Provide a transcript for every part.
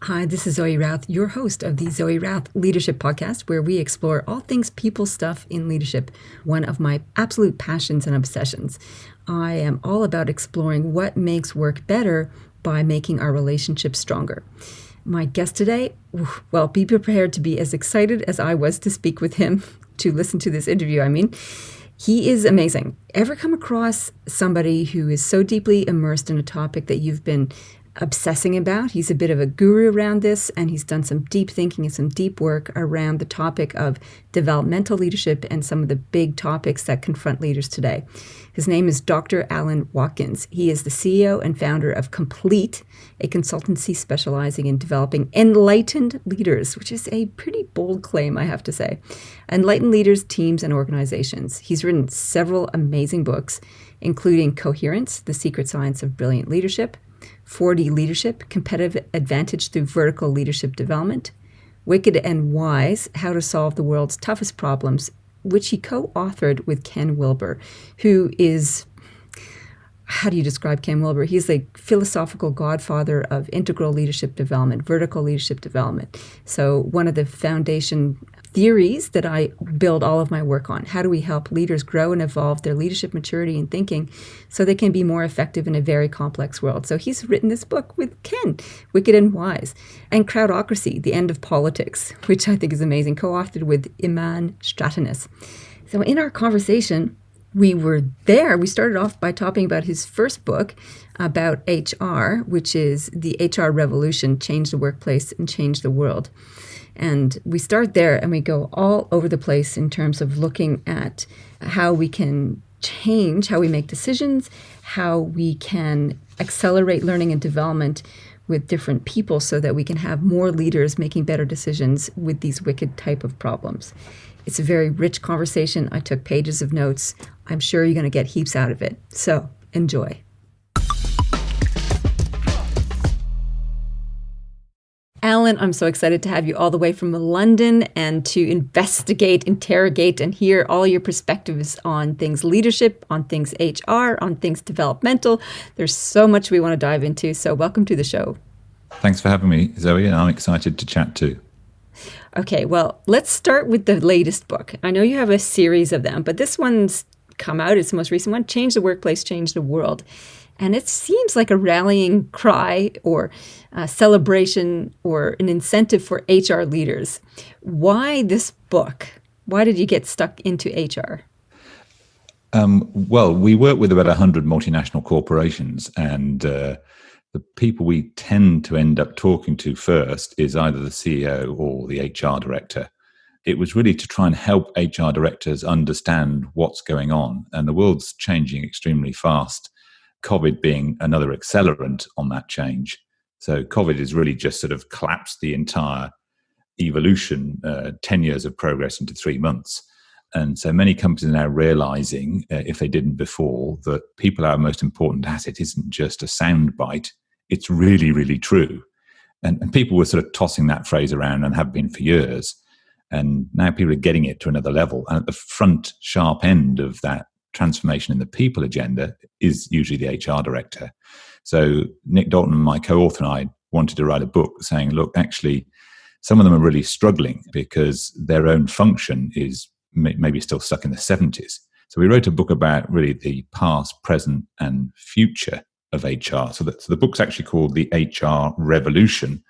Hi, this is Zoe Routh, your host of the Zoe Routh Leadership Podcast, where we explore all things people stuff in leadership, one of my absolute passions and obsessions. I am all about exploring what makes work better by making our relationships stronger. My guest today, well, be prepared to be as excited as I was to speak with him, to listen to this interview, He is amazing. Ever come across somebody who is so deeply immersed in a topic that you've been obsessing about? He's a bit of a guru around this, and he's done some deep thinking and some deep work around the topic of developmental leadership and some of the big topics that confront leaders today. His name is Dr. Alan Watkins. He is the CEO and founder of Complete, a consultancy specializing in developing enlightened leaders, which is a pretty bold claim, I have to say. Enlightened leaders, teams, and organizations. He's written several amazing books, including Coherence, The Secret Science of Brilliant Leadership, 4D Leadership, Competitive Advantage Through Vertical Leadership Development, Wicked and Wise, How to Solve the World's Toughest Problems, which he co-authored with Ken Wilber, who is, how do you describe Ken Wilber? He's the philosophical godfather of integral leadership development, vertical leadership development. So one of the foundation theories that I build all of my work on. How do we help leaders grow and evolve their leadership maturity and thinking so they can be more effective in a very complex world? So he's written this book with Ken, Wicked and Wise, and Crowd-ocracy, The End of Politics, which I think is amazing, co-authored with Iman Stratanis. So in our conversation, we started off by talking about his first book about HR, which is The HR Revolution, Change the Workplace and Change the World. And we start there and we go all over the place in terms of looking at how we can change, how we make decisions, how we can accelerate learning and development with different people so that we can have more leaders making better decisions with these wicked type of problems. It's a very rich conversation. I took pages of notes. I'm sure you're going to get heaps out of it. So enjoy. Alan, I'm so excited to have you all the way from London and to investigate, interrogate, and hear all your perspectives on things leadership, on things HR, on things developmental. There's so much we want to dive into, so welcome to the show. Thanks for having me, Zoe, and I'm excited to chat too. Okay, well, let's start with the latest book. I know you have a series of them, but this one's come out, it's the most recent one, Change the Workplace, Change the World. And it seems like a rallying cry or a celebration or an incentive for HR leaders. Why this book? Why did you get stuck into HR? Well, we work with about 100 multinational corporations, and the people we tend to end up talking to first is either the CEO or the HR director. It was really to try and help HR directors understand what's going on. And the world's changing extremely fast, COVID being another accelerant on that change. So COVID has really just sort of collapsed the entire evolution, 10 years of progress into 3 months. And so many companies are now realizing, if they didn't before, that people are our most important asset isn't just a soundbite. It's really, really true. And people were sort of tossing that phrase around and have been for years. And now people are getting it to another level. And at the front sharp end of that transformation in the people agenda is usually the HR director. So Nick Dalton, my co-author, and I wanted to write a book saying, look, actually, some of them are really struggling because their own function is maybe still stuck in the 70s. So we wrote a book about really the past, present, and future of HR. So the book's actually called The HR Revolution.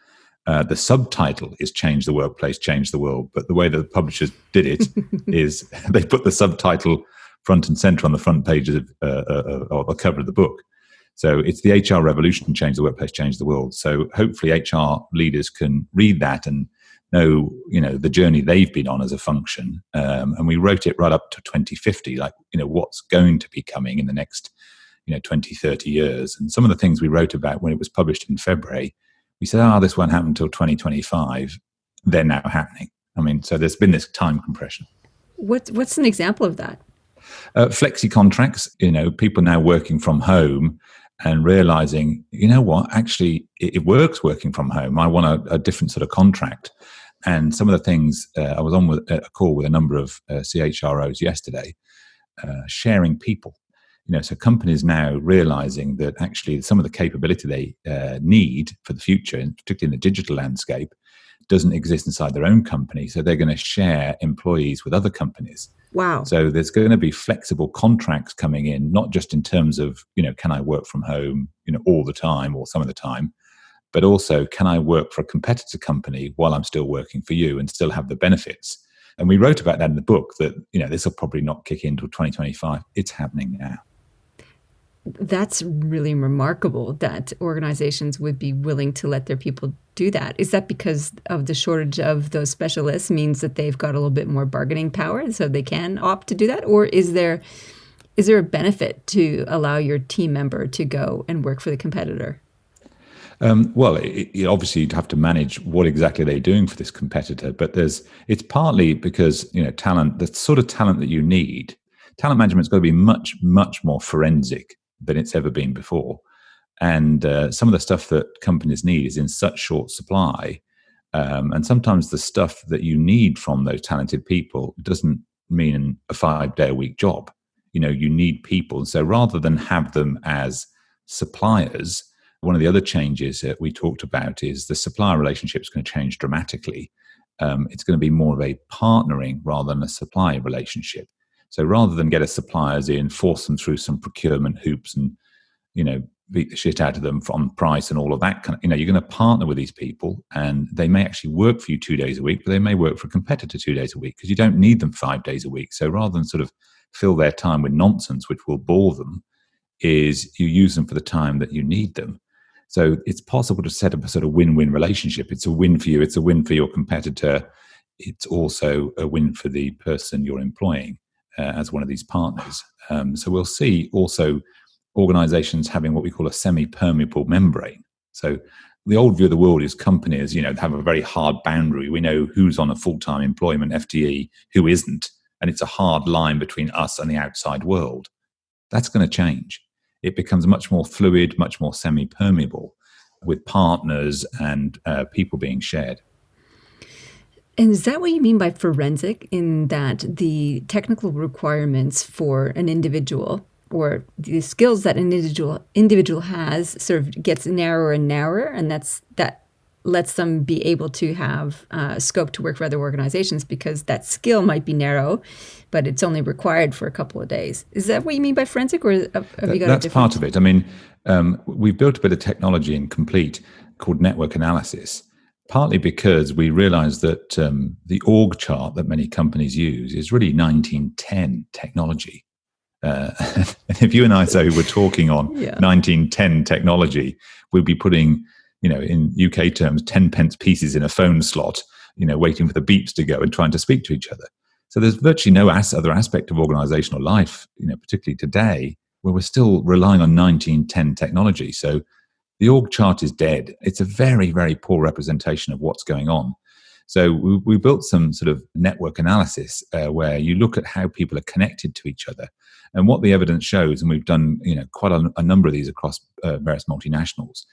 The subtitle is Change the Workplace, Change the World. But the way that the publishers did it is they put the subtitle front and center on the front pages of the cover of the book. So it's the HR Revolution, Change the Workplace, Change the World. So hopefully HR leaders can read that and know, the journey they've been on as a function. And we wrote it right up to 2050, what's going to be coming in the next, 20, 30 years. And some of the things we wrote about when it was published in February, we said, this won't happen until 2025. They're now happening. So there's been this time compression. What's an example of that? Flexi contracts, people now working from home and realizing, actually it works working from home. I want a different sort of contract. And some of the things, I was on with a call with a number of CHROs yesterday, sharing people. So companies now realizing that actually some of the capability they need for the future, and particularly in the digital landscape, doesn't exist inside their own company. So they're going to share employees with other companies. Wow. So there's going to be flexible contracts coming in, not just in terms of, can I work from home, all the time or some of the time, but also can I work for a competitor company while I'm still working for you and still have the benefits? And we wrote about that in the book that, this will probably not kick in until 2025. It's happening now. That's really remarkable that organizations would be willing to let their people do that. Is that because of the shortage of those specialists means that they've got a little bit more bargaining power so they can opt to do that? Or is there a benefit to allow your team member to go and work for the competitor? Well, obviously you'd have to manage what exactly they're doing for this competitor, but it's partly because, talent, the sort of talent that you need, talent management's got to be much, much more forensic than it's ever been before. And some of the stuff that companies need is in such short supply. And sometimes the stuff that you need from those talented people doesn't mean a 5-day-a-week job. You need people. So rather than have them as suppliers, one of the other changes that we talked about is the supplier relationship is going to change dramatically. It's going to be more of a partnering rather than a supplier relationship. So rather than get a suppliers in, force them through some procurement hoops and, beat the shit out of them on price and all of that kind of, you're going to partner with these people and they may actually work for you 2 days a week, but they may work for a competitor 2 days a week because you don't need them 5 days a week. So rather than sort of fill their time with nonsense, which will bore them, is you use them for the time that you need them. So it's possible to set up a sort of win-win relationship. It's a win for you. It's a win for your competitor. It's also a win for the person you're employing as one of these partners. So we'll see also organizations having what we call a semi-permeable membrane. So the old view of the world is companies, have a very hard boundary. We know who's on a full-time employment, FTE, who isn't. And it's a hard line between us and the outside world. That's going to change. It becomes much more fluid, much more semi-permeable with partners and people being shared. And is that what you mean by forensic, in that the technical requirements for an individual or the skills that an individual has sort of gets narrower and narrower, and that lets them be able to have scope to work for other organizations because that skill might be narrow, but it's only required for a couple of days. Is that what you mean by forensic, or have you got a different? That's part of it. I mean, we've built a bit of technology in Complete called network analysis, partly because we realized that the org chart that many companies use is really 1910 technology. And if you and I, Zoe, were talking on 1910 technology, we'd be putting, in UK terms, 10 pence pieces in a phone slot, waiting for the beeps to go and trying to speak to each other. So there's virtually no other aspect of organizational life, particularly today, where we're still relying on 1910 technology. So the org chart is dead. It's a very, very poor representation of what's going on. So we built some sort of network analysis where you look at how people are connected to each other. And what the evidence shows, and we've done quite a number of these across various multinationals,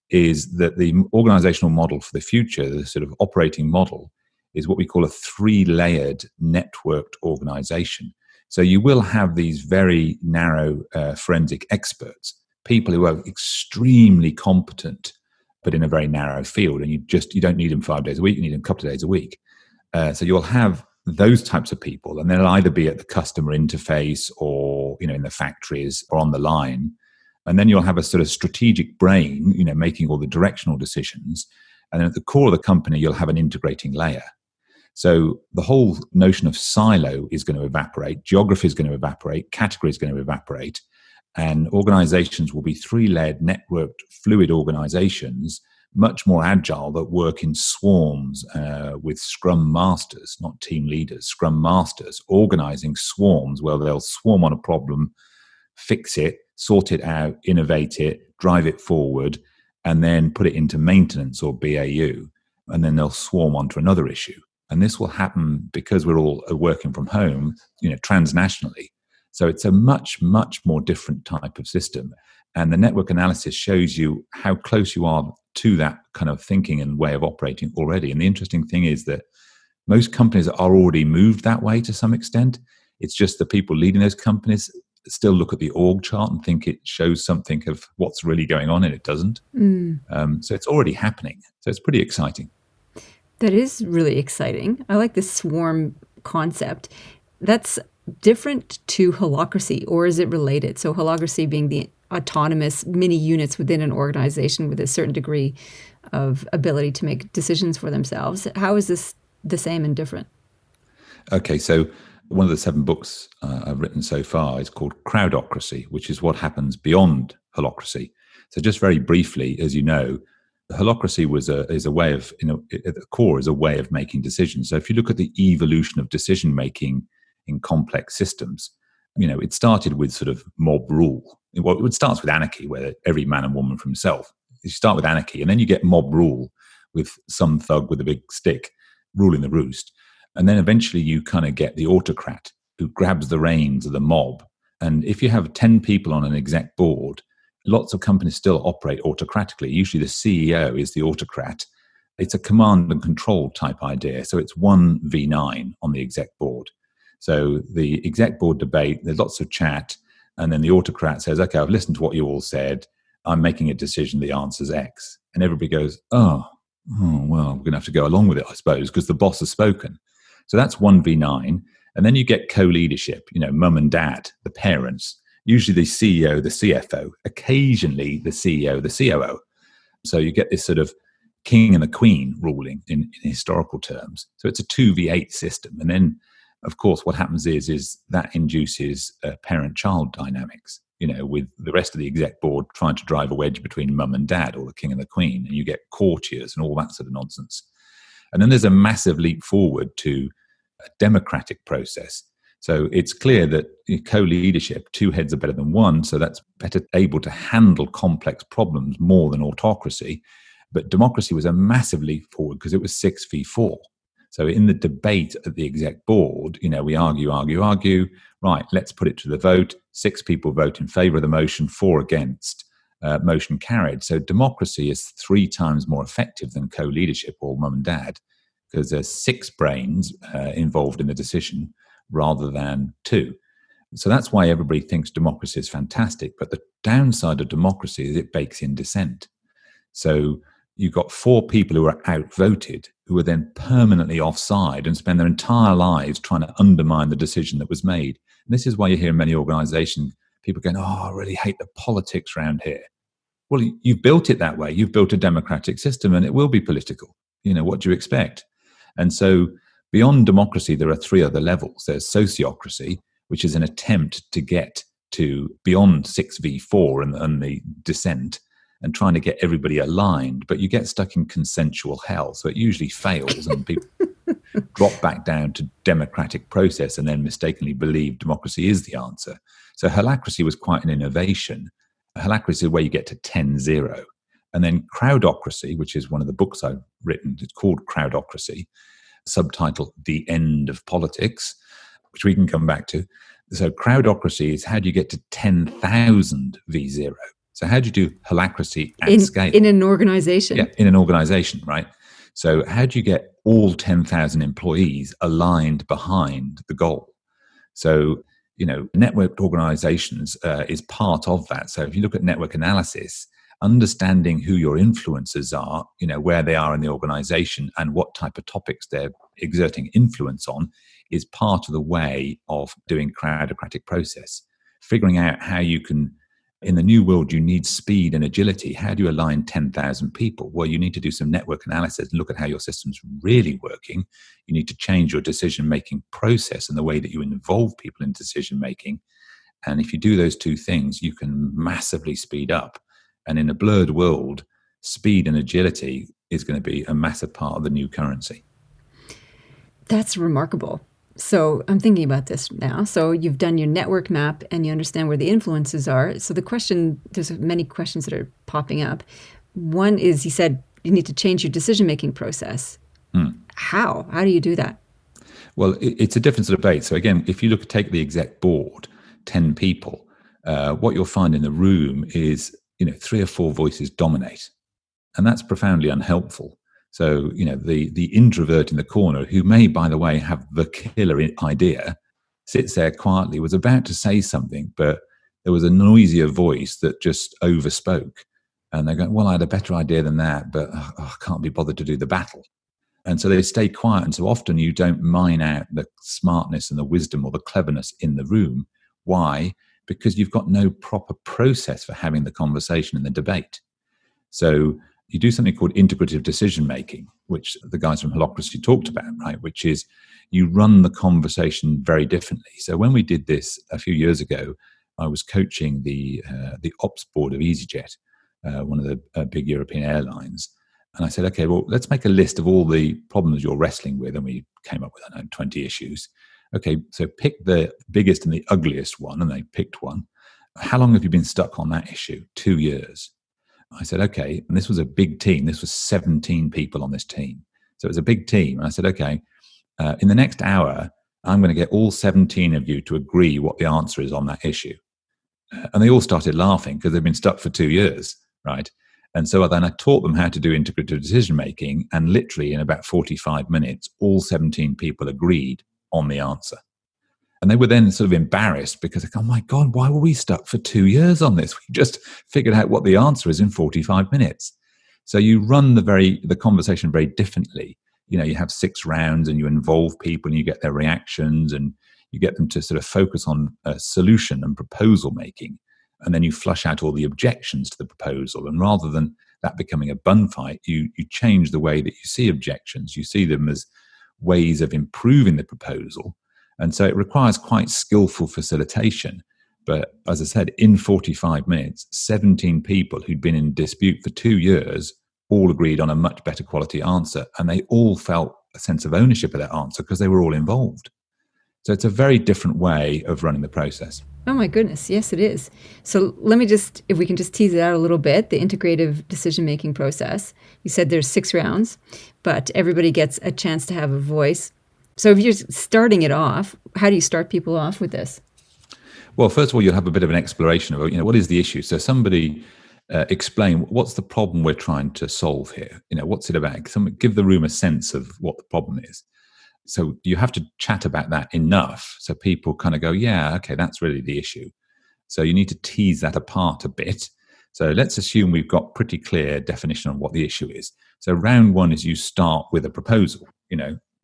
is that the organizational model for the future, the sort of operating model, is what we call a 3-layered networked organization. So you will have these very narrow forensic experts, people who are extremely competent, but in a very narrow field. And you don't need them 5 days a week, you need them a couple of days a week. So you'll have those types of people, and they'll either be at the customer interface or, in the factories or on the line. And then you'll have a sort of strategic brain, making all the directional decisions. And then at the core of the company, you'll have an integrating layer. So the whole notion of silo is going to evaporate, geography is going to evaporate, category is going to evaporate, and organizations will be 3-layered, networked, fluid organizations, much more agile, that work in swarms with scrum masters, not team leaders, scrum masters, organizing swarms where they'll swarm on a problem, fix it, sort it out, innovate it, drive it forward, and then put it into maintenance or BAU, and then they'll swarm onto another issue. And this will happen because we're all working from home, transnationally. So it's a much, much more different type of system. And the network analysis shows you how close you are to that kind of thinking and way of operating already. And the interesting thing is that most companies are already moved that way to some extent. It's just the people leading those companies still look at the org chart and think it shows something of what's really going on, and it doesn't. So it's already happening. So it's pretty exciting. That is really exciting. I like this swarm concept. That's different to holacracy, or is it related? So holacracy being the autonomous mini units within an organization with a certain degree of ability to make decisions for themselves. How is this the same and different? Okay, so one of the 7 books I've written so far is called Crowd-ocracy, which is what happens beyond holacracy. So just very briefly, as you know, holacracy is a way of, at the core is a way of making decisions. So if you look at the evolution of decision making in complex systems, it started with sort of mob rule. Well, it starts with anarchy, where every man and woman for himself. You start with anarchy, and then you get mob rule with some thug with a big stick ruling the roost. And then eventually you kind of get the autocrat who grabs the reins of the mob. And if you have 10 people on an exec board, lots of companies still operate autocratically. Usually the CEO is the autocrat. It's a command and control type idea. So it's 1v9 on the exec board. So the exec board debate, there's lots of chat. And then the autocrat says, okay, I've listened to what you all said. I'm making a decision. The answer's X. And everybody goes, oh well, we're going to have to go along with it, I suppose, because the boss has spoken. So that's 1v9. And then you get co-leadership, mum and dad, the parents, usually the CEO, the CFO, occasionally the CEO, the COO. So you get this sort of king and the queen ruling in historical terms. So it's a 2v8 system. And then, of course, what happens is that induces parent-child dynamics, with the rest of the exec board trying to drive a wedge between mum and dad, or the king and the queen. And you get courtiers and all that sort of nonsense. And then there's a massive leap forward to a democratic process. So it's clear that co-leadership, 2 heads are better than 1, so that's better able to handle complex problems more than autocracy. But democracy was a massive leap forward because it was 6v4. So in the debate at the exec board, we argue. Right, let's put it to the vote. 6 people vote in favour of the motion, 4 against. Motion carried. So democracy is 3 times more effective than co-leadership or mum and dad, because there's 6 brains involved in the decision rather than 2. So that's why everybody thinks democracy is fantastic. But the downside of democracy is it bakes in dissent. So you've got 4 people who are outvoted, who are then permanently offside and spend their entire lives trying to undermine the decision that was made. And this is why you hear in many organizations, people going, I really hate the politics around here. Well, you've built it that way. You've built a democratic system and it will be political. What do you expect? And so beyond democracy, there are 3 other levels. There's sociocracy, which is an attempt to get to beyond 6v4 and the dissent and trying to get everybody aligned. But you get stuck in consensual hell. So it usually fails and people drop back down to democratic process and then mistakenly believe democracy is the answer. So holacracy was quite an innovation. Holacracy is where you get to 10-0. And then crowd-ocracy, which is one of the books I've written, it's called Crowd-ocracy, subtitle The End of Politics, which we can come back to. So crowd-ocracy is how do you get to 10,000 v0? So how do you do holacracy at scale? In an organization. Yeah, in an organization, right? So how do you get all 10,000 employees aligned behind the goal? So, networked organizations is part of that. So if you look at network analysis, understanding who your influencers are, where they are in the organization and what type of topics they're exerting influence on is part of the way of doing crowdocratic process. Figuring out how you can, in the new world, you need speed and agility. How do you align 10,000 people? Well, you need to do some network analysis and look at how your system's really working. You need to change your decision-making process and the way that you involve people in decision-making. And if you do those 2 things, you can massively speed up. And in a blurred world, speed and agility is going to be a massive part of the new currency. That's remarkable. So I'm thinking about this now. So you've done your network map and you understand where the influences are. So there's many questions that are popping up. One is, you said you need to change your decision-making process. How? How do you do that? Well, it's a different sort of debate. So again, if you take the exec board, 10 people, what you'll find in the room is 3 or 4 voices dominate. And that's profoundly unhelpful. So, the introvert in the corner, who may, by the way, have the killer idea, sits there quietly, was about to say something, but there was a noisier voice that just overspoke. And they're going, well, I had a better idea than that, but I can't be bothered to do the battle. And so they stay quiet. And so often you don't mine out the smartness and the wisdom or the cleverness in the room. Why? Because you've got no proper process for having the conversation and the debate. So you do something called integrative decision making, which the guys from hierarchical talked about, right? Which is you run the conversation very differently. So when we did this a few years ago, I was coaching the ops board of EasyJet, one of the big European airlines. And I said, okay, well, let's make a list of all the problems you're wrestling with. And we came up with, I don't know, 20 issues. Okay, so pick the biggest and the ugliest one. And they picked one. How long have you been stuck on that issue? 2 years. I said, okay. And this was a big team. This was 17 people on this team. So it was a big team. And I said, okay, in the next hour, I'm going to get all 17 of you to agree what the answer is on that issue. And they all started laughing because they've been stuck for 2 years, right? And so then I taught them how to do integrative decision making, and literally in about 45 minutes, all 17 people agreed on the answer. And they were then sort of embarrassed because they go, oh my God, why were we stuck for 2 years on this? We just figured out what the answer is in 45 minutes. So you run the conversation very differently. You know, you have 6 rounds and you involve people and you get their reactions and you get them to sort of focus on solution and proposal making. And then you flush out all the objections to the proposal. And rather than that becoming a bun fight, you change the way that you see objections. You see them as ways of improving the proposal. And so it requires quite skillful facilitation. But as I said, in 45 minutes, 17 people who'd been in dispute for 2 years all agreed on a much better quality answer. And they all felt a sense of ownership of that answer because they were all involved. So it's a very different way of running the process. Oh my goodness. Yes, it is. So let me just, if we can just tease it out a little bit, the integrative decision-making process. You said there's 6 rounds, but everybody gets a chance to have a voice. So if you're starting it off, how do you start people off with this? Well, first of all, you'll have a bit of an exploration of, what is the issue? So somebody explain what's the problem we're trying to solve here? What's it about? Give the room a sense of what the problem is. So you have to chat about that enough so people kind of go, yeah, okay, that's really the issue. So you need to tease that apart a bit. So let's assume we've got pretty clear definition of what the issue is. So round 1 is you start with a proposal,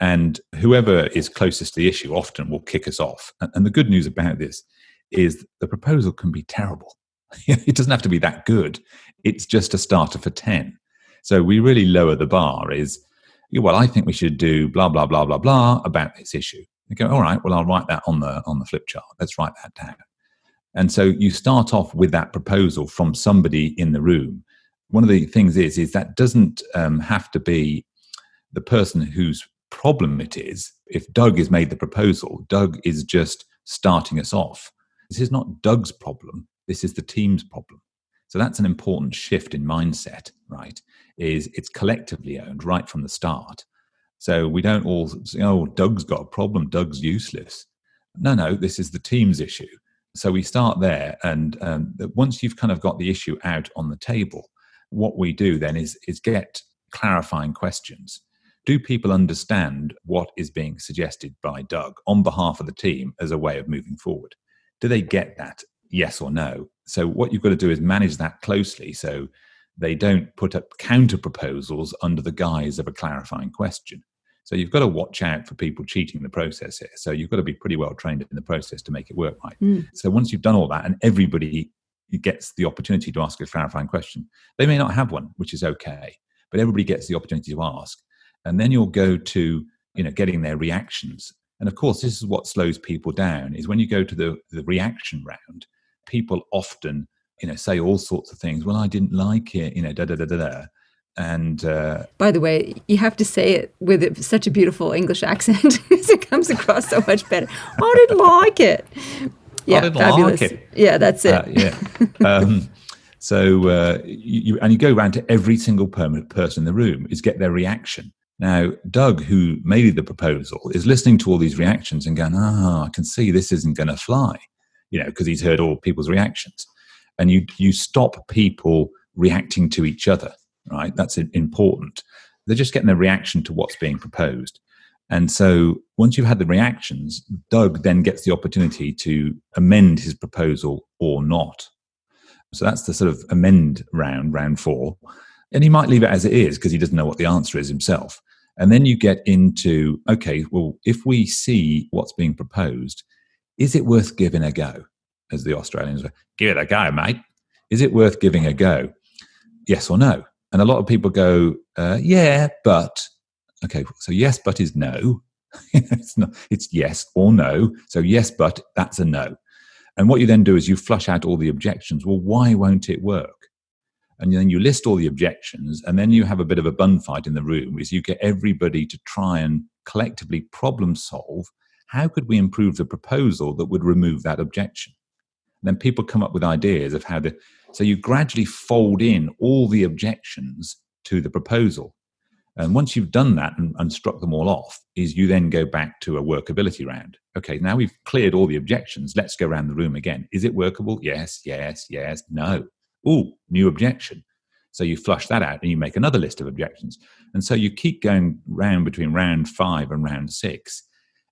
and whoever is closest to the issue often will kick us off. And the good news about this is the proposal can be terrible. It doesn't have to be that good. It's just a starter for 10. So we really lower the bar is, well, I think we should do blah, blah, blah, blah, blah about this issue. You go, all right, well, I'll write that on the flip chart. Let's write that down. And so you start off with that proposal from somebody in the room. One of the things is that doesn't have to be the person whose problem it is. If Doug has made the proposal, Doug is just starting us off. This is not Doug's problem. This is the team's problem. So that's an important shift in mindset, right? Is it's collectively owned right from the start. So we don't all say, oh, Doug's got a problem, Doug's useless. No, this is the team's issue. So we start there, and once you've kind of got the issue out on the table, what we do then is get clarifying questions. Do people understand what is being suggested by Doug on behalf of the team as a way of moving forward? Do they get that? Yes or no? So what you've got to do is manage that closely so they don't put up counter proposals under the guise of a clarifying question. So you've got to watch out for people cheating the process here. So you've got to be pretty well trained in the process to make it work right. So once you've done all that and everybody gets the opportunity to ask a clarifying question, they may not have one, which is okay, but everybody gets the opportunity to ask. And then you'll go to, getting their reactions. And of course, this is what slows people down, is when you go to the reaction round, people often, say all sorts of things. Well, I didn't like it, da-da-da-da-da. And by the way, you have to say it with such a beautiful English accent because it comes across so much better. I didn't like it. Yeah, I didn't fabulous. like it. Yeah, that's it. You go around to every single permanent person in the room is get their reaction. Now, Doug, who made the proposal, is listening to all these reactions and going, I can see this isn't going to fly, because he's heard all people's reactions. And you stop people reacting to each other, right? That's important. They're just getting a reaction to what's being proposed. And so once you've had the reactions, Doug then gets the opportunity to amend his proposal or not. So that's the sort of amend round 4. And he might leave it as it is because he doesn't know what the answer is himself. And then you get into, okay, well, if we see what's being proposed, is it worth giving a go? As the Australians say, give it a go, mate. Is it worth giving a go? Yes or no? And a lot of people go, yeah, but. Okay, so yes, but is no. It's yes or no. So yes, but that's a no. And what you then do is you flush out all the objections. Well, why won't it work? And then you list all the objections, and then you have a bit of a bun fight in the room as you get everybody to try and collectively problem solve. How could we improve the proposal that would remove that objection? And then people come up with ideas of so you gradually fold in all the objections to the proposal. And once you've done that and struck them all off, is you then go back to a workability round. Okay, now we've cleared all the objections. Let's go around the room again. Is it workable? Yes, yes, yes, no. Ooh, new objection. So you flush that out and you make another list of objections. And so you keep going round between round 5 and round 6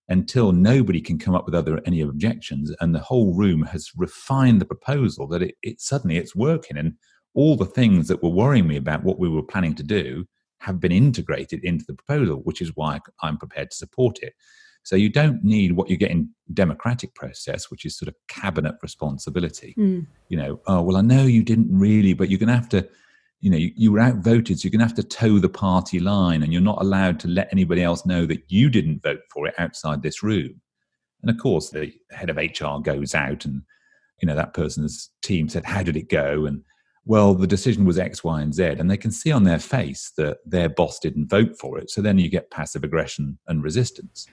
until nobody can come up with any objections, and the whole room has refined the proposal that suddenly it's working, and all the things that were worrying me about what we were planning to do have been integrated into the proposal, which is why I'm prepared to support it. So you don't need what you get in democratic process, which is sort of cabinet responsibility. Oh, well, I know you didn't really, but you're going to have to, you were outvoted, so you're going to have to toe the party line, and you're not allowed to let anybody else know that you didn't vote for it outside this room. And of course, the head of HR goes out and, that person's team said, how did it go? And well, the decision was X, Y, and Z, and they can see on their face that their boss didn't vote for it. So then you get passive aggression and resistance.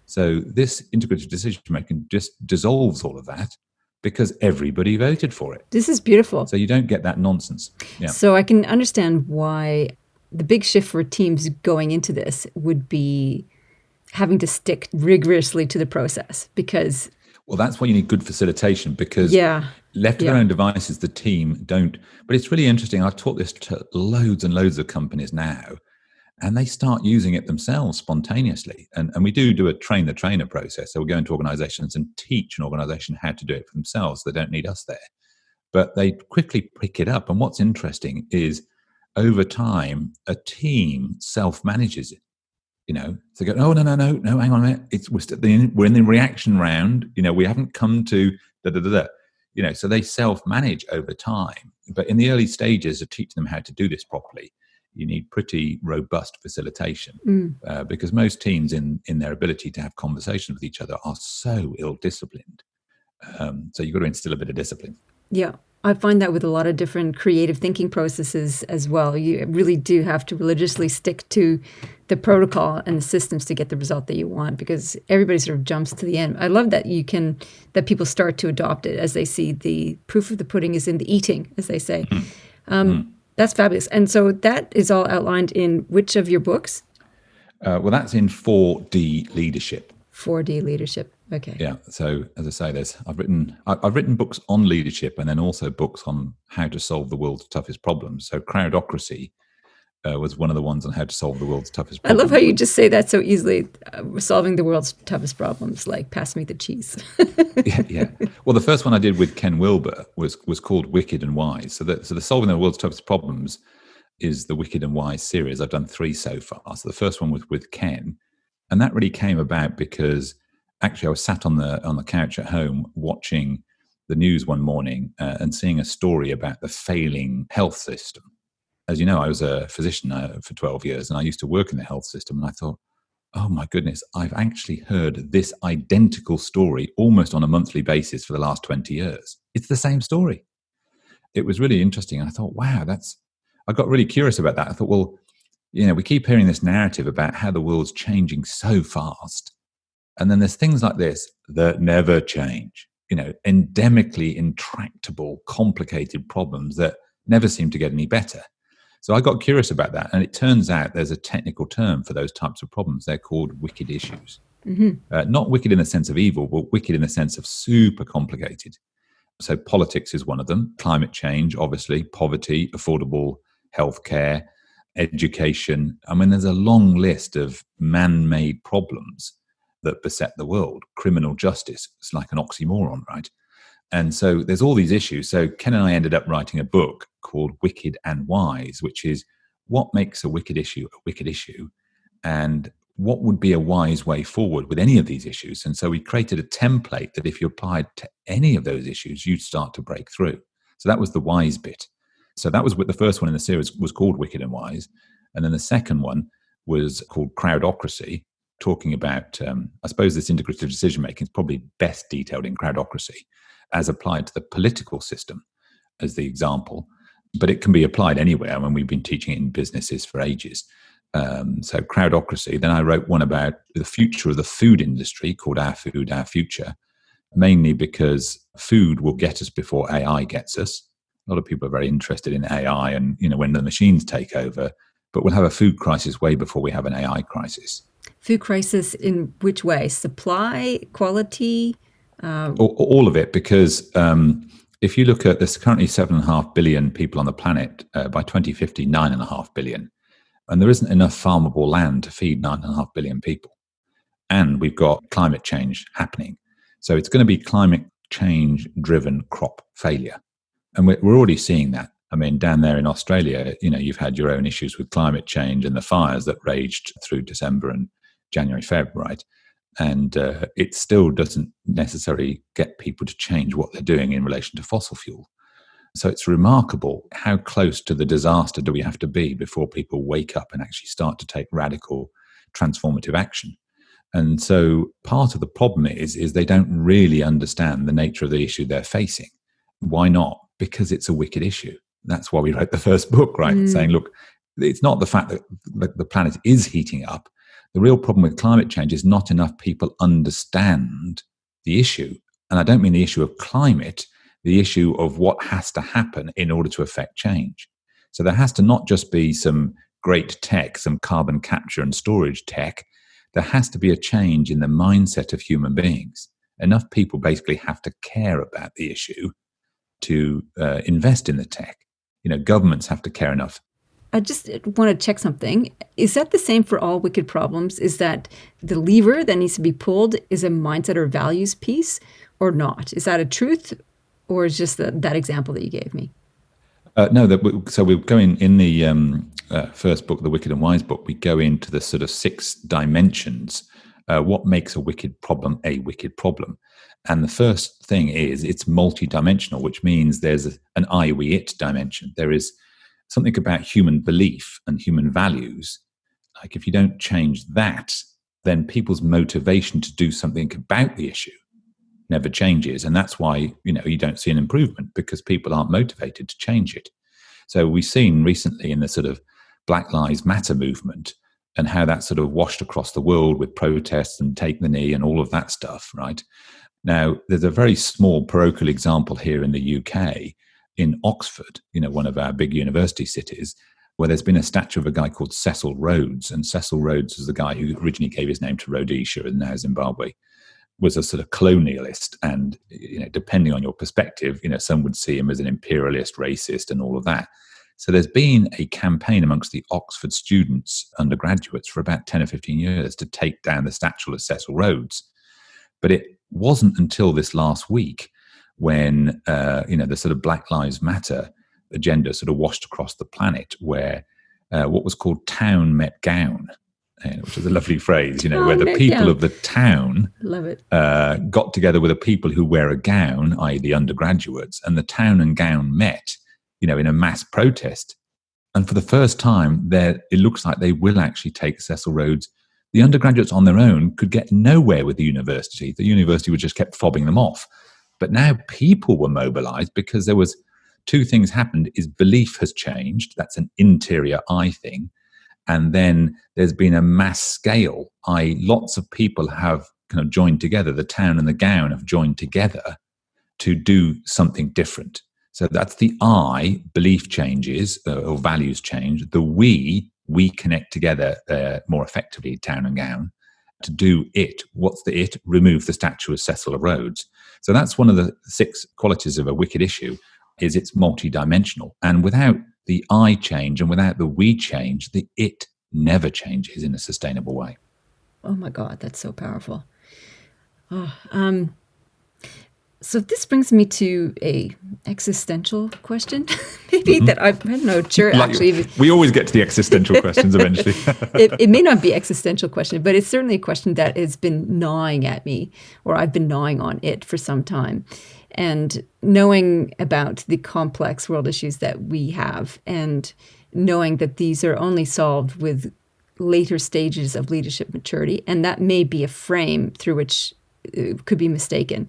So this integrative decision-making just dissolves all of that because everybody voted for it. This is beautiful. So you don't get that nonsense. Yeah. So I can understand why the big shift for teams going into this would be having to stick rigorously to the process because... Well, that's why you need good facilitation because left to their own devices, the team don't. But it's really interesting. I've taught this to loads and loads of companies now, and they start using it themselves spontaneously. And we do a train the trainer process. So we'll go into organizations and teach an organization how to do it for themselves. They don't need us there. But they quickly pick it up. And what's interesting is over time, a team self-manages it. So they go, oh, no, hang on a minute. We're in the reaction round. We haven't come to da-da-da-da. So they self-manage over time. But in the early stages of teaching them how to do this properly, you need pretty robust facilitation because most teams in their ability to have conversations with each other are so ill-disciplined. So you've got to instill a bit of discipline. Yeah. I find that with a lot of different creative thinking processes as well. You really do have to religiously stick to the protocol and the systems to get the result that you want because everybody sort of jumps to the end. I love that that people start to adopt it as they see the proof of the pudding is in the eating, as they say. That's fabulous. And so that is all outlined in which of your books? Well, that's in 4D leadership. 4D leadership. Okay. Yeah. So as I say, I've written books on leadership and then also books on how to solve the world's toughest problems. So crowd-ocracy was one of the ones on how to solve the world's toughest problems. I love how you just say that so easily. Solving the world's toughest problems, like pass me the cheese. Yeah. Well, the first one I did with Ken Wilber was called Wicked and Wise. So the solving the world's toughest problems is the Wicked and Wise series. I've done 3 so far. So the first one was with Ken, and that really came about because actually I was sat on the couch at home watching the news one morning and seeing a story about the failing health system. As you know, I was a physician for 12 years and I used to work in the health system, and I thought, oh my goodness, I've actually heard this identical story almost on a monthly basis for the last 20 years. It's the same story. It was really interesting. I thought, wow, I got really curious about that. I thought, well, we keep hearing this narrative about how the world's changing so fast. And then there's things like this that never change, endemically intractable, complicated problems that never seem to get any better. So I got curious about that. And it turns out there's a technical term for those types of problems. They're called wicked issues. Not wicked in the sense of evil, but wicked in the sense of super complicated. So politics is one of them. Climate change, obviously, poverty, affordable healthcare, education. I mean, there's a long list of man-made problems that beset the world. Criminal justice, it's like an oxymoron, right? And so there's all these issues. So Ken and I ended up writing a book called Wicked and Wise, which is what makes a wicked issue, and what would be a wise way forward with any of these issues. And so we created a template that if you applied to any of those issues, you'd start to break through. So that was the wise bit. So that was what the first one in the series was called Wicked and Wise. And then the second one was called crowd-ocracy, talking about, I suppose this integrative decision-making is probably best detailed in crowd-ocracy as applied to the political system as the example. But it can be applied anywhere. I mean, we've been teaching it in businesses for ages. So crowd-ocracy. Then I wrote one about the future of the food industry called Our Food, Our Future, mainly because food will get us before AI gets us. A lot of people are very interested in AI and, when the machines take over, but we'll have a food crisis way before we have an AI crisis. Food crisis in which way? Supply, quality? All of it, because if you look at, there's currently 7.5 billion people on the planet. By 2050, 9.5 billion. And there isn't enough farmable land to feed 9.5 billion people. And we've got climate change happening. So it's going to be climate change-driven crop failure. And we're already seeing that. I mean, down there in Australia, you've had your own issues with climate change and the fires that raged through December and January, February, right? And it still doesn't necessarily get people to change what they're doing in relation to fossil fuel. So it's remarkable how close to the disaster do we have to be before people wake up and actually start to take radical transformative action. And so part of the problem is they don't really understand the nature of the issue they're facing. Why not? Because it's a wicked issue. That's why we wrote the first book, right? Saying, look, it's not the fact that the planet is heating up. The real problem with climate change is not enough people understand the issue. And I don't mean the issue of climate, the issue of what has to happen in order to affect change. So there has to not just be some great tech, some carbon capture and storage tech. There has to be a change in the mindset of human beings. Enough people basically have to care about the issue to invest in the tech. Governments have to care enough. I just want to check something. Is that the same for all wicked problems? Is that the lever that needs to be pulled is a mindset or values piece or not? Is that a truth or is just that example that you gave me? No, so we go in the first book, the Wicked and Wise book, we go into the sort of 6 dimensions. What makes a wicked problem a wicked problem? And the first thing is it's multidimensional, which means there's an I, we, it dimension. There is something about human belief and human values. Like if you don't change that, then people's motivation to do something about the issue never changes. And that's why, you don't see an improvement because people aren't motivated to change it. So we've seen recently in the sort of Black Lives Matter movement and how that sort of washed across the world with protests and take the knee and all of that stuff, right? Now, there's a very small parochial example here in the UK, in Oxford, one of our big university cities, where there's been a statue of a guy called Cecil Rhodes. And Cecil Rhodes was the guy who originally gave his name to Rhodesia and now Zimbabwe, was a sort of colonialist. And, depending on your perspective, some would see him as an imperialist, racist and all of that. So there's been a campaign amongst the Oxford students, undergraduates, for about 10 or 15 years to take down the statue of Cecil Rhodes. But it wasn't until this last week when, the sort of Black Lives Matter agenda sort of washed across the planet, where what was called town met gown, which is a lovely phrase, where the people of the town Love it. Got together with the people who wear a gown, i.e. the undergraduates, and the town and gown met, in a mass protest. And for the first time, it looks like they will actually take Cecil Rhodes. The undergraduates on their own could get nowhere with the university. The university would just kept fobbing them off. But now people were mobilized because there was 2 things happened, is belief has changed. That's an interior I thing. And then there's been a mass scale, i.e. lots of people have kind of joined together. The town and the gown have joined together to do something different. So that's the I, belief changes or values change. The we connect together more effectively, town and gown, to do it. What's the it? Remove the statue of Cecil Rhodes. So that's one of the 6 qualities of a wicked issue, is it's multidimensional. And without the I change, and without the we change, the it never changes in a sustainable way. Oh my God, that's so powerful. So this brings me to a existential question, maybe that I don't know. Sure, actually, we always get to the existential questions eventually. it may not be existential question, but it's certainly a question that has been gnawing at me, or I've been gnawing on it for some time. And knowing about the complex world issues that we have, and knowing that these are only solved with later stages of leadership maturity, and that may be a frame through which it could be mistaken.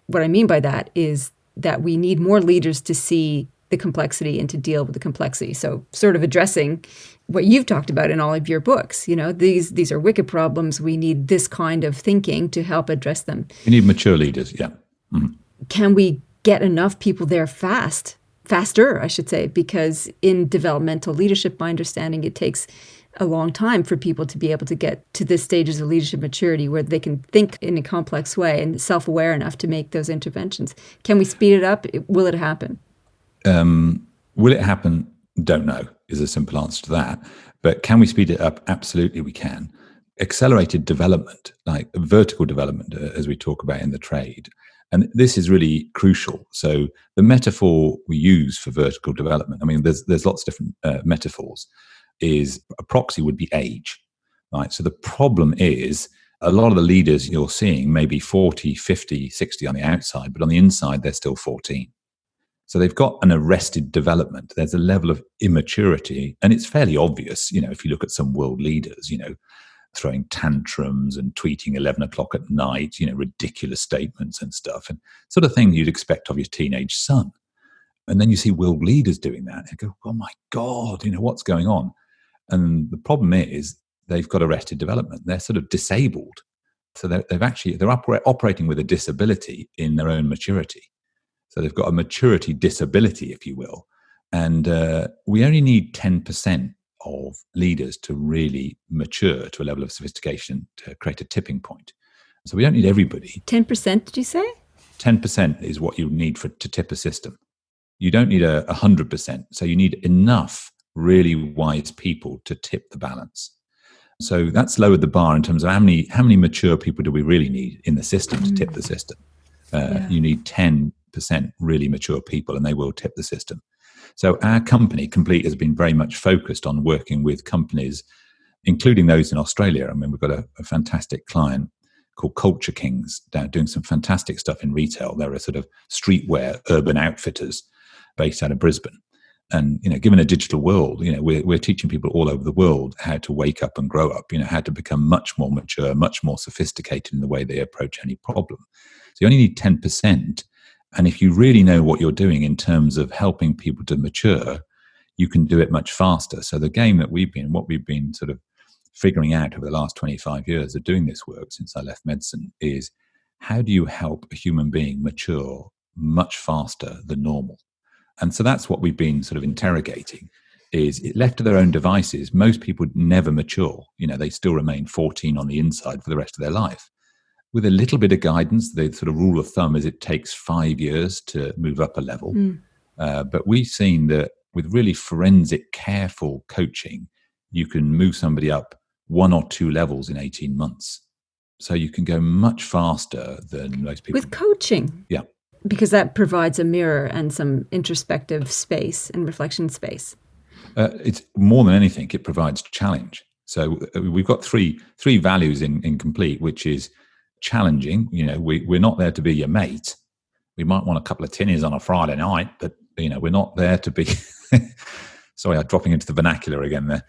What I mean by that is that we need more leaders to see the complexity and to deal with the complexity. So sort of addressing what you've talked about in all of your books. These are wicked problems. We need this kind of thinking to help address them. We need mature leaders, yeah. Mm-hmm. Can we get enough people there faster, I should say, because in developmental leadership, my understanding, it takes a long time for people to be able to get to this stages of leadership maturity where they can think in a complex way and self-aware enough to make those interventions. Can we speed it up? Will it happen? Will it happen? Don't know, is a simple answer to that. But can we speed it up? Absolutely we can. Accelerated development, like vertical development, as we talk about in the trade. And this is really crucial. So the metaphor we use for vertical development, I mean, there's lots of different metaphors, is a proxy would be age, right? So the problem is a lot of the leaders you're seeing may be 40, 50, 60 on the outside, but on the inside, they're still 14. So they've got an arrested development. There's a level of immaturity, and it's fairly obvious, if you look at some world leaders, throwing tantrums and tweeting 11 o'clock at night, ridiculous statements and stuff, and sort of thing you'd expect of your teenage son. And then you see world leaders doing that and go, oh my God, what's going on? And the problem is they've got arrested development. They're sort of disabled. So they're operating with a disability in their own maturity. So they've got a maturity disability, if you will. And we only need 10% of leaders to really mature to a level of sophistication to create a tipping point. So we don't need everybody. 10%, did you say? 10% is what you need to tip a system. You don't need 100%. So you need enough really wise people to tip the balance. So that's lowered the bar in terms of how many mature people do we really need in the system to tip the system. You need 10% really mature people, and they will tip the system. So our company, Complete, has been very much focused on working with companies, including those in Australia. I mean, we've got a fantastic client called Culture Kings doing some fantastic stuff in retail. They're a sort of streetwear urban outfitters based out of Brisbane. And, given a digital world, we're teaching people all over the world how to wake up and grow up, how to become much more mature, much more sophisticated in the way they approach any problem. So you only need 10%. And if you really know what you're doing in terms of helping people to mature, you can do it much faster. So the game that we've been sort of figuring out over the last 25 years of doing this work since I left medicine is, how do you help a human being mature much faster than normal? And so that's what we've been sort of interrogating, is it left to their own devices. Most people never mature. They still remain 14 on the inside for the rest of their life. With a little bit of guidance, the sort of rule of thumb is it takes 5 years to move up a level. But we've seen that with really forensic, careful coaching, you can move somebody up 1 or 2 levels in 18 months. So you can go much faster than most people. With coaching? Yeah. Because that provides a mirror and some introspective space and reflection space. It's more than anything, it provides challenge. So we've got three values in Complete, which is challenging. We're not there to be your mate. We might want a couple of tinnies on a Friday night, but we're not there to be sorry, I'm dropping into the vernacular again there.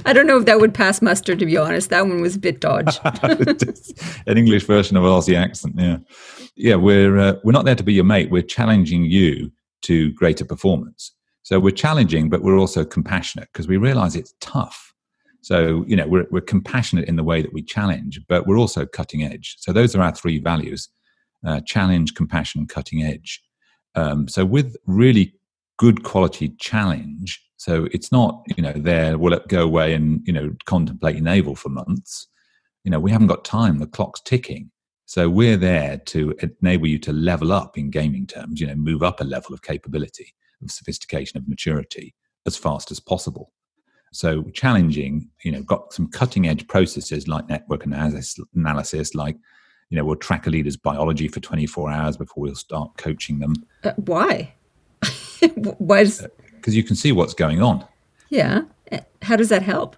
I don't know if that would pass muster, to be honest. That one was a bit dodge. An English version of an Aussie accent. Yeah. We're not there to be your mate. We're challenging you to greater performance. So we're challenging, but we're also compassionate, because we realize it's tough. So, we're compassionate in the way that we challenge, but we're also cutting edge. So those are our 3 values: challenge, compassion, cutting edge. So with really good quality challenge, so it's not, will it go away and, contemplate your navel for months. We haven't got time. The clock's ticking. So we're there to enable you to level up in gaming terms, move up a level of capability. of sophistication, of maturity as fast as possible. So challenging, got some cutting edge processes like network analysis, like, we'll track a leader's biology for 24 hours before we'll start coaching them. Why? Why? Because you can see what's going on. Yeah. How does that help?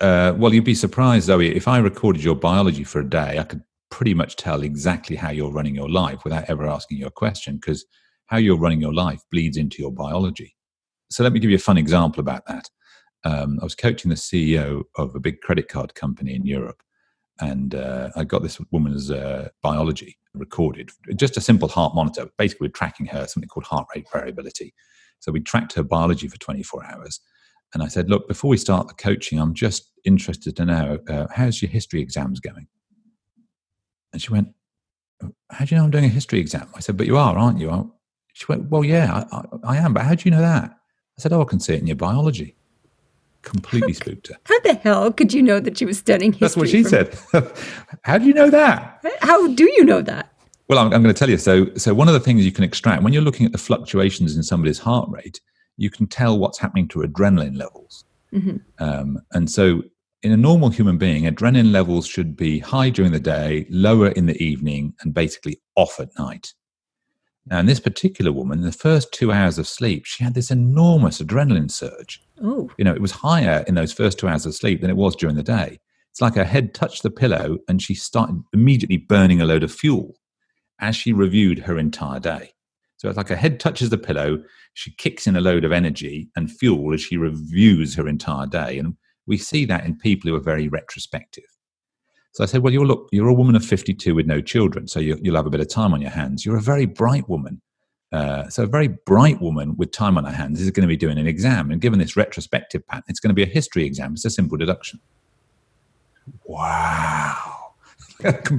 Well, you'd be surprised, Zoe, if I recorded your biology for a day, I could pretty much tell exactly how you're running your life without ever asking you a question, because how you're running your life bleeds into your biology. So let me give you a fun example about that. I was coaching the CEO of a big credit card company in Europe, and I got this woman's biology recorded, just a simple heart monitor. Basically, we're tracking her, something called heart rate variability. So we tracked her biology for 24 hours. And I said, look, before we start the coaching, I'm just interested to know, how's your history exams going? And she went, how do you know I'm doing a history exam? I said, but you are, aren't you? She went, well, yeah, I am, but how do you know that? I said, I can see it in your biology. Completely spooked her. How the hell could you know that she was studying history? That's what she said. How do you know that? How do you know that? Well, I'm going to tell you. So one of the things you can extract, when you're looking at the fluctuations in somebody's heart rate, you can tell what's happening to adrenaline levels. Mm-hmm. And so in a normal human being, adrenaline levels should be high during the day, lower in the evening, and basically off at night. Now, in this particular woman, the first 2 hours of sleep, she had this enormous adrenaline surge. Oh. It was higher in those first 2 hours of sleep than it was during the day. It's like her head touched the pillow and she started immediately burning a load of fuel as she reviewed her entire day. So it's like her head touches the pillow, she kicks in a load of energy and fuel as she reviews her entire day. And we see that in people who are very retrospective. So I said, well, you're a woman of 52 with no children, so you'll have a bit of time on your hands. You're a very bright woman. So a very bright woman with time on her hands is going to be doing an exam. And given this retrospective pattern, it's going to be a history exam. It's a simple deduction. Wow.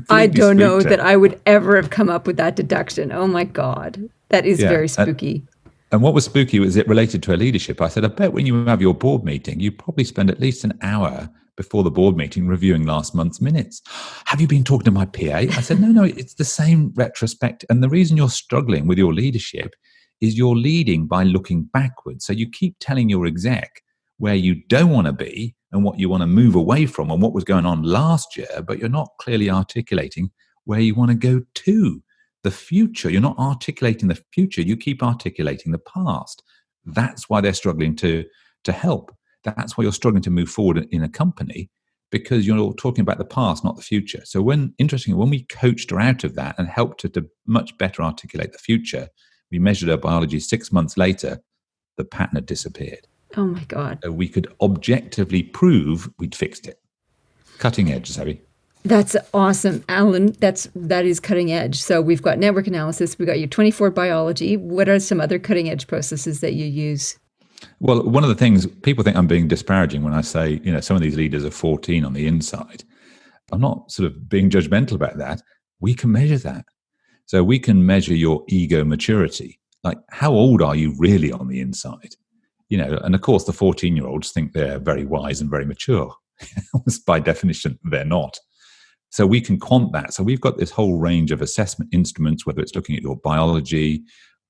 I don't know that I would ever have come up with that deduction. Oh, my God. That is very spooky. And what was spooky was it related to her leadership. I said, I bet when you have your board meeting, you probably spend at least an hour before the board meeting reviewing last month's minutes. Have you been talking to my PA? I said, no, it's the same retrospect. And the reason you're struggling with your leadership is you're leading by looking backwards. So you keep telling your exec where you don't want to be and what you want to move away from and what was going on last year, but you're not clearly articulating where you want to go to. The future, you're not articulating the future, you keep articulating the past. That's why they're struggling to help. That's why you're struggling to move forward in a company, because you're talking about the past, not the future. So when we coached her out of that and helped her to much better articulate the future, we measured her biology 6 months later, the pattern had disappeared. Oh my God. So we could objectively prove we'd fixed it. Cutting edge, Zoe. That's awesome, Alan. That is cutting edge. So we've got network analysis. We've got your 24 biology. What are some other cutting edge processes that you use? Well, one of the things people think I'm being disparaging when I say, some of these leaders are 14 on the inside. I'm not sort of being judgmental about that. We can measure that. So we can measure your ego maturity. Like, how old are you really on the inside? And of course, the 14-year-olds think they're very wise and very mature. By definition, they're not. So we can quant that. So we've got this whole range of assessment instruments, whether it's looking at your biology,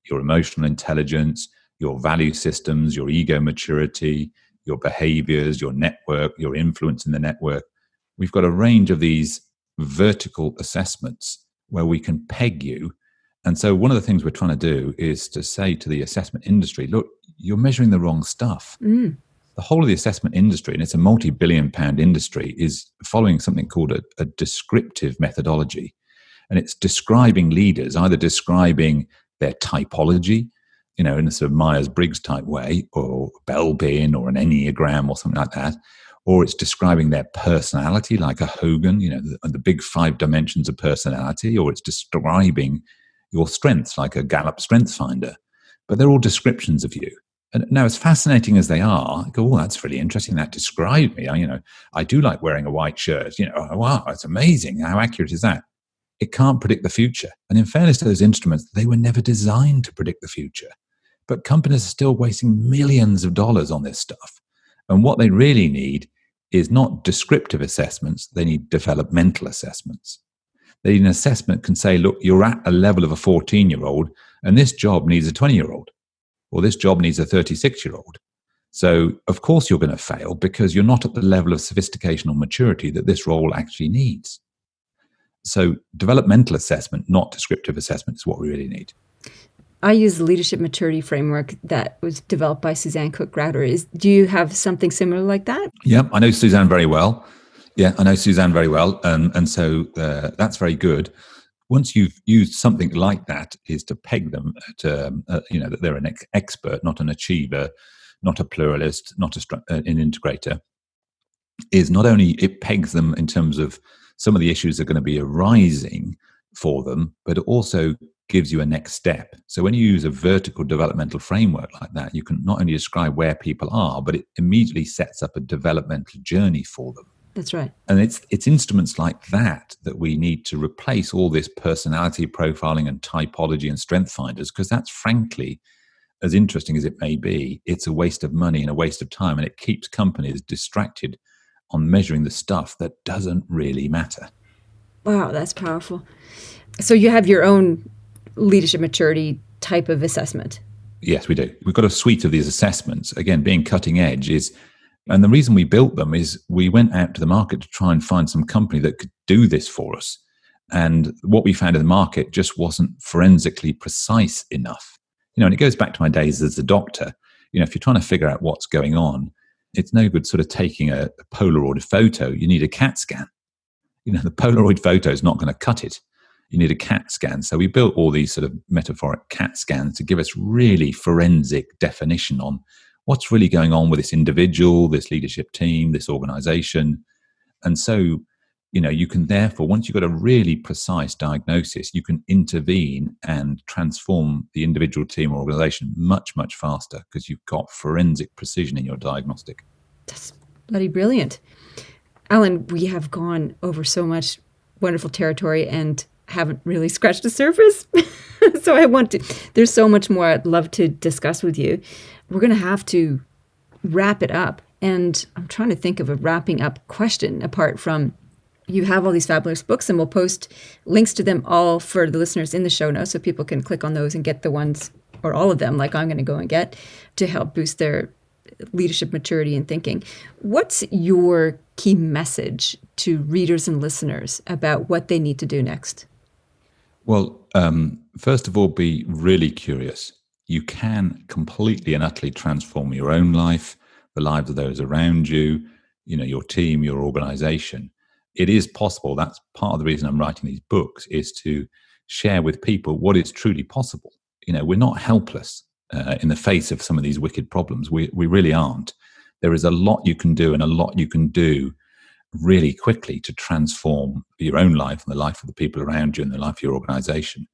your emotional intelligence, your value systems, your ego maturity, your behaviors, your network, your influence in the network. We've got a range of these vertical assessments where we can peg you. And so one of the things we're trying to do is to say to the assessment industry, look, you're measuring the wrong stuff. The whole of the assessment industry, and it's a multi-billion-pound industry, is following something called a descriptive methodology. And it's describing leaders, either describing their typology, in a sort of Myers-Briggs type way, or Bell-Bin or an Enneagram or something like that, or it's describing their personality like a Hogan, the big 5 dimensions of personality, or it's describing your strengths like a Gallup Strengths Finder. But they're all descriptions of you. And now, as fascinating as they are, I go, oh, that's really interesting. That describes me. I do like wearing a white shirt. Oh, wow, that's amazing. How accurate is that? It can't predict the future. And in fairness to those instruments, they were never designed to predict the future. But companies are still wasting millions of dollars on this stuff. And what they really need is not descriptive assessments. They need developmental assessments. They need an assessment that can say, look, you're at a level of a 14-year-old, and this job needs a 20-year-old. Well, this job needs a 36-year-old. So, of course, you're going to fail because you're not at the level of sophistication or maturity that this role actually needs. So, developmental assessment, not descriptive assessment, is what we really need. I use the leadership maturity framework that was developed by Suzanne Cook-Growder. Do you have something similar like that? Yeah, I know Suzanne very well. And so that's very good. Once you've used something like that, is to peg them at, that they're an expert, not an achiever, not a pluralist, not an integrator, is not only it pegs them in terms of some of the issues that are going to be arising for them, but it also gives you a next step. So when you use a vertical developmental framework like that, you can not only describe where people are, but it immediately sets up a developmental journey for them. That's right. And it's instruments like that we need to replace all this personality profiling and typology and strength finders, because that's frankly, as interesting as it may be, it's a waste of money and a waste of time, and it keeps companies distracted on measuring the stuff that doesn't really matter. Wow, that's powerful. So you have your own leadership maturity type of assessment? Yes, we do. We've got a suite of these assessments. Again, being cutting edge is, and the reason we built them is we went out to the market to try and find some company that could do this for us. And what we found in the market just wasn't forensically precise enough. And it goes back to my days as a doctor. If you're trying to figure out what's going on, it's no good sort of taking a Polaroid photo. You need a CAT scan. The Polaroid photo is not going to cut it. You need a CAT scan. So we built all these sort of metaphoric CAT scans to give us really forensic definition on what's really going on with this individual, this leadership team, this organization. And so, you can therefore, once you've got a really precise diagnosis, you can intervene and transform the individual team or organization much, much faster because you've got forensic precision in your diagnostic. That's bloody brilliant. Alan, we have gone over so much wonderful territory and haven't really scratched the surface. So there's so much more I'd love to discuss with you. We're going to have to wrap it up. And I'm trying to think of a wrapping up question apart from you have all these fabulous books, and we'll post links to them all for the listeners in the show notes so people can click on those and get the ones, or all of them, like I'm going to go and get, to help boost their leadership maturity and thinking. What's your key message to readers and listeners about what they need to do next? Well, first of all, be really curious. You can completely and utterly transform your own life, the lives of those around you, your team, your organization. It is possible. That's part of the reason I'm writing these books, is to share with people what is truly possible. We're not helpless in the face of some of these wicked problems. We really aren't. There is a lot you can do, and a lot you can do really quickly to transform your own life and the life of the people around you and the life of your organization.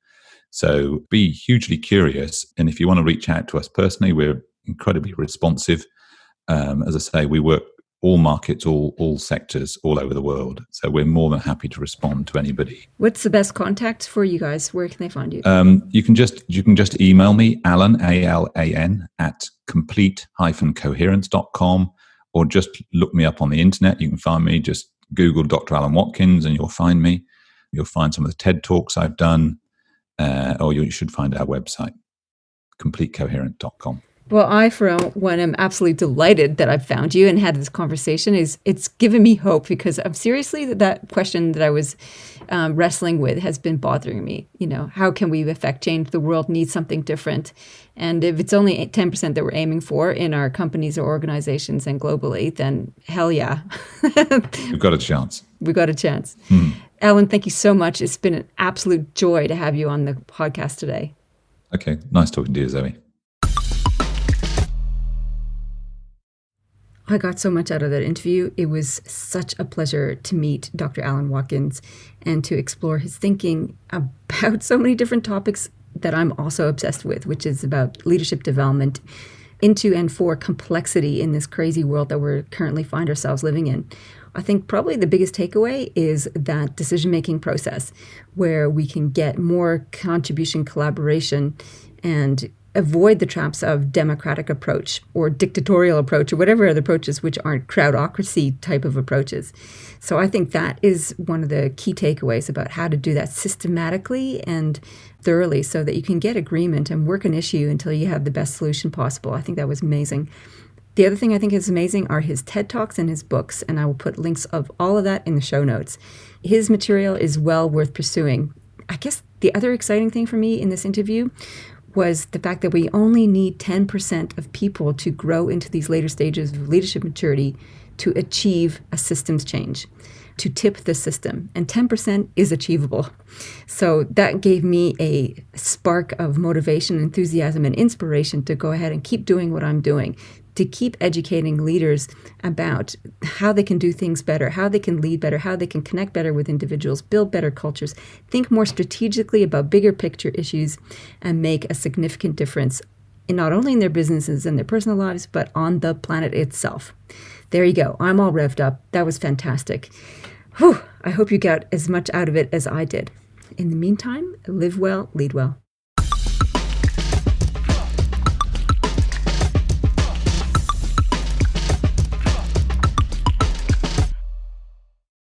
So be hugely curious. And if you want to reach out to us personally, we're incredibly responsive. As I say, we work all markets, all sectors, all over the world. So we're more than happy to respond to anybody. What's the best contact for you guys? Where can they find you? You can just email me, Alan, ALAN, at complete-coherence.com, or just look me up on the internet. You can find me, just Google Dr. Alan Watkins and you'll find me. You'll find some of the TED Talks I've done, or you should find our website, complete-coherent.com. Well, I, for one, am absolutely delighted that I've found you and had this conversation. It's given me hope, because I'm seriously, that question that I was wrestling with has been bothering me. How can we affect change? The world needs something different. And if it's only 10% that we're aiming for in our companies or organizations and globally, then hell yeah. We've got a chance. We've got a chance. Alan, thank you so much. It's been an absolute joy to have you on the podcast today. Okay. Nice talking to you, Zoe. I got so much out of that interview. It was such a pleasure to meet Dr. Alan Watkins and to explore his thinking about so many different topics that I'm also obsessed with, which is about leadership development into and for complexity in this crazy world that we currently find ourselves living in. I think probably the biggest takeaway is that decision-making process where we can get more contribution, collaboration, and avoid the traps of democratic approach or dictatorial approach or whatever other approaches which aren't crowd-ocracy type of approaches. So I think that is one of the key takeaways about how to do that systematically and thoroughly so that you can get agreement and work an issue until you have the best solution possible. I think that was amazing. The other thing I think is amazing are his TED Talks and his books, and I will put links of all of that in the show notes. His material is well worth pursuing. I guess the other exciting thing for me in this interview was the fact that we only need 10% of people to grow into these later stages of leadership maturity to achieve a systems change, to tip the system. And 10% is achievable. So that gave me a spark of motivation, enthusiasm, and inspiration to go ahead and keep doing what I'm doing, to keep educating leaders about how they can do things better, how they can lead better, how they can connect better with individuals, build better cultures, think more strategically about bigger picture issues, and make a significant difference in not only in their businesses and their personal lives, but on the planet itself. There you go. I'm all revved up. That was fantastic. Whew. I hope you got as much out of it as I did. In the meantime, live well, lead well.